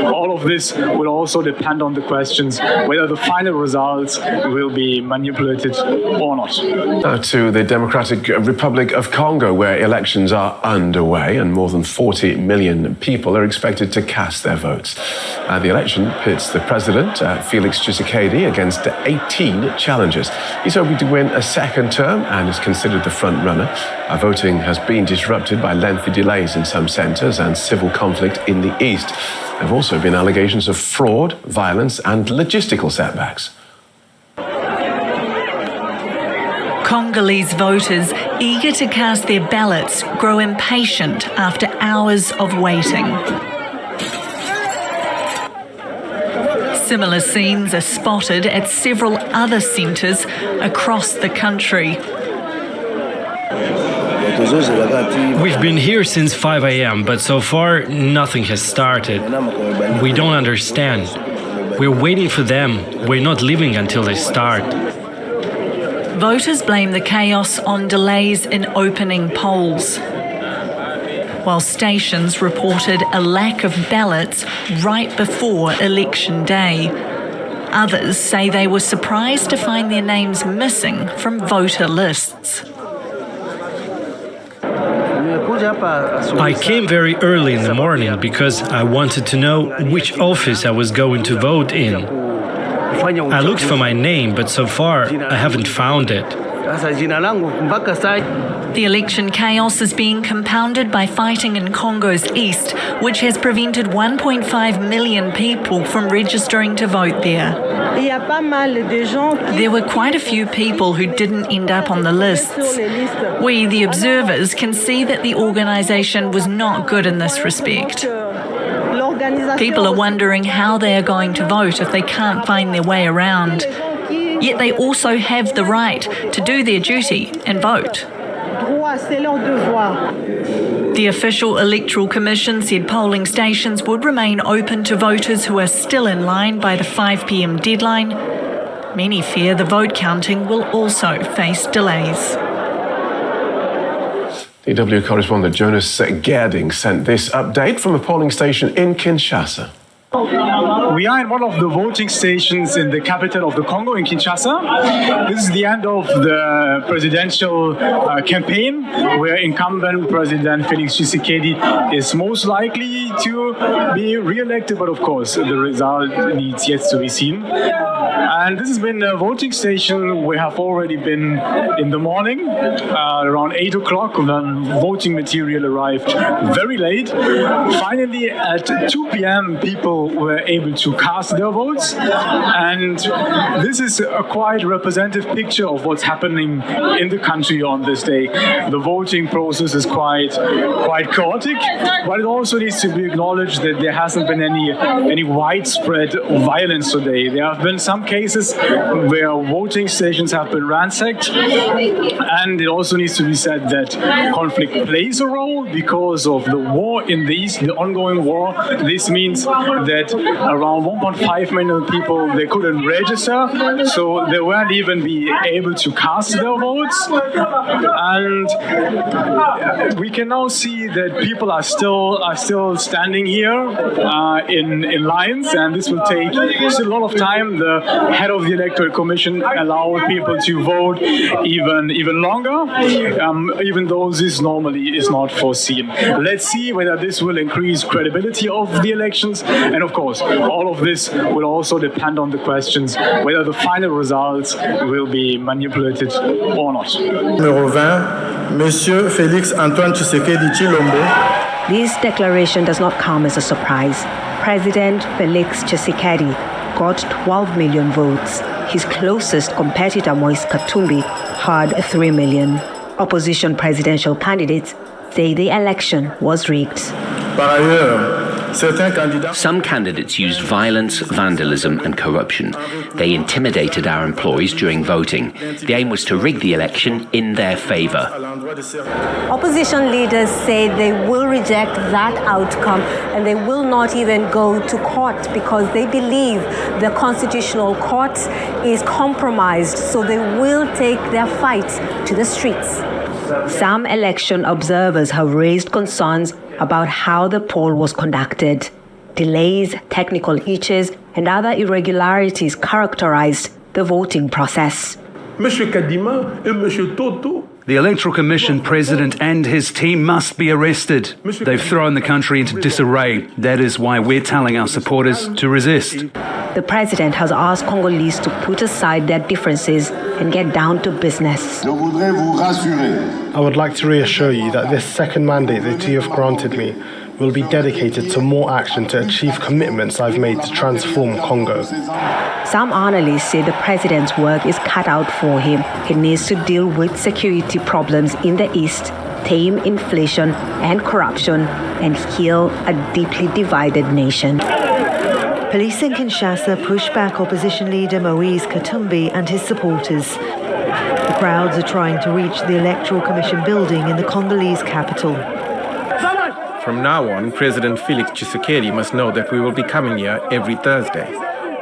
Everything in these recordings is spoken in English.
all of this will also depend on the questions whether the final results will be manipulated or not. Now to the Democratic Republic of Congo, where elections are underway and more than 40 million people are expected to cast their votes. The election pits the president, Felix Tshisekedi, against 18 challengers. He's hoping to win a second term and is considered the front runner. Voting has been disrupted by lengthy delays in some centres and civil conflict in the east. There have also been allegations of fraud, violence and logistical setbacks. Congolese voters, eager to cast their ballots, grow impatient after hours of waiting. Similar scenes are spotted at several other centres across the country. We've been here since 5 a.m., but so far nothing has started. We don't understand. We're waiting for them. We're not leaving until they start. Voters blame the chaos on delays in opening polls, while stations reported a lack of ballots right before Election Day. Others say they were surprised to find their names missing from voter lists. I came very early in the morning because I wanted to know which office I was going to vote in. I looked for my name, but so far I haven't found it. The election chaos is being compounded by fighting in Congo's east, which has prevented 1.5 million people from registering to vote there. There were quite a few people who didn't end up on the lists. We, the observers, can see that the organisation was not good in this respect. People are wondering how they are going to vote if they can't find their way around. Yet they also have the right to do their duty and vote. The official Electoral Commission said polling stations would remain open to voters who are still in line by the 5 p.m. deadline. Many fear the vote counting will also face delays. DW correspondent Jonas Gerding sent this update from a polling station in Kinshasa. We are in one of the voting stations in the capital of the Congo, in Kinshasa. This is the end of the presidential campaign, where incumbent President Felix Tshisekedi is most likely to be re-elected, but of course the result needs yet to be seen. And this has been a voting station. We have already been in the morning, around 8 o'clock, when voting material arrived very late. Finally, at 2 p.m., people were able to cast their votes, and this is a quite representative picture of what's happening in the country on this day. The voting process is quite chaotic, but it also needs to be acknowledged that there hasn't been any widespread violence today. There have been some cases where voting stations have been ransacked, and it also needs to be said that conflict plays a role because of the war in the East, the ongoing war. This means that around 1.5 million people, they couldn't register, so they weren't even be able to cast their votes. And we can now see that people are still standing here in lines, and this will take still a lot of time. The head of the Electoral Commission allowed people to vote even longer, even though this normally is not foreseen. Let's see whether this will increase credibility of the elections, and of course, all of this will also depend on the questions whether the final results will be manipulated or not. Numéro 20, Monsieur Félix Antoine Tshisekedi Tshilombo. This declaration does not come as a surprise. President Felix Tshisekedi got 12 million votes. His closest competitor, Moise Katumbi, had 3 million. Opposition presidential candidates say the election was rigged. Par ailleurs, some candidates used violence, vandalism and corruption. They intimidated our employees during voting. The aim was to rig the election in their favour. Opposition leaders say they will reject that outcome and they will not even go to court because they believe the Constitutional Court is compromised, so they will take their fight to the streets. Some election observers have raised concerns about how the poll was conducted. Delays, technical glitches, and other irregularities characterized the voting process. The Electoral Commission president and his team must be arrested. They've thrown the country into disarray. That is why we're telling our supporters to resist. The president has asked Congolese to put aside their differences and get down to business. I would like to reassure you that this second mandate that you have granted me will be dedicated to more action to achieve commitments I've made to transform Congo. Some analysts say the president's work is cut out for him. He needs to deal with security problems in the East, tame inflation and corruption, and heal a deeply divided nation. Police in Kinshasa pushed back opposition leader Moise Katumbi and his supporters. The crowds are trying to reach the Electoral Commission building in the Congolese capital. From now on, President Felix Tshisekedi must know that we will be coming here every Thursday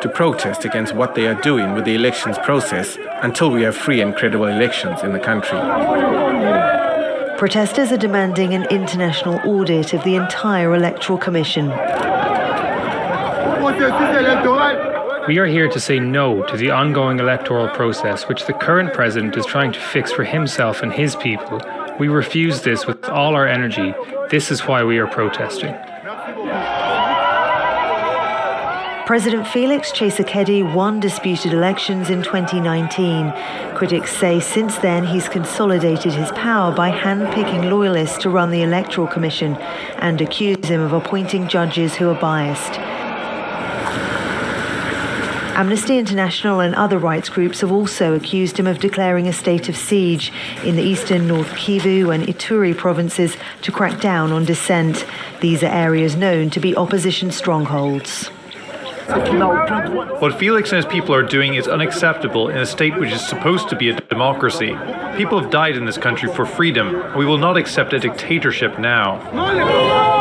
to protest against what they are doing with the elections process until we have free and credible elections in the country. Protesters are demanding an international audit of the entire Electoral Commission. We are here to say no to the ongoing electoral process which the current president is trying to fix for himself and his people. We refuse this with all our energy. This is why we are protesting. President Felix Tshisekedi won disputed elections in 2019. Critics say since then he's consolidated his power by handpicking loyalists to run the Electoral Commission and accuse him of appointing judges who are biased. Amnesty International and other rights groups have also accused him of declaring a state of siege in the eastern North Kivu and Ituri provinces to crack down on dissent. These are areas known to be opposition strongholds. What Felix and his people are doing is unacceptable in a state which is supposed to be a democracy. People have died in this country for freedom. We will not accept a dictatorship now.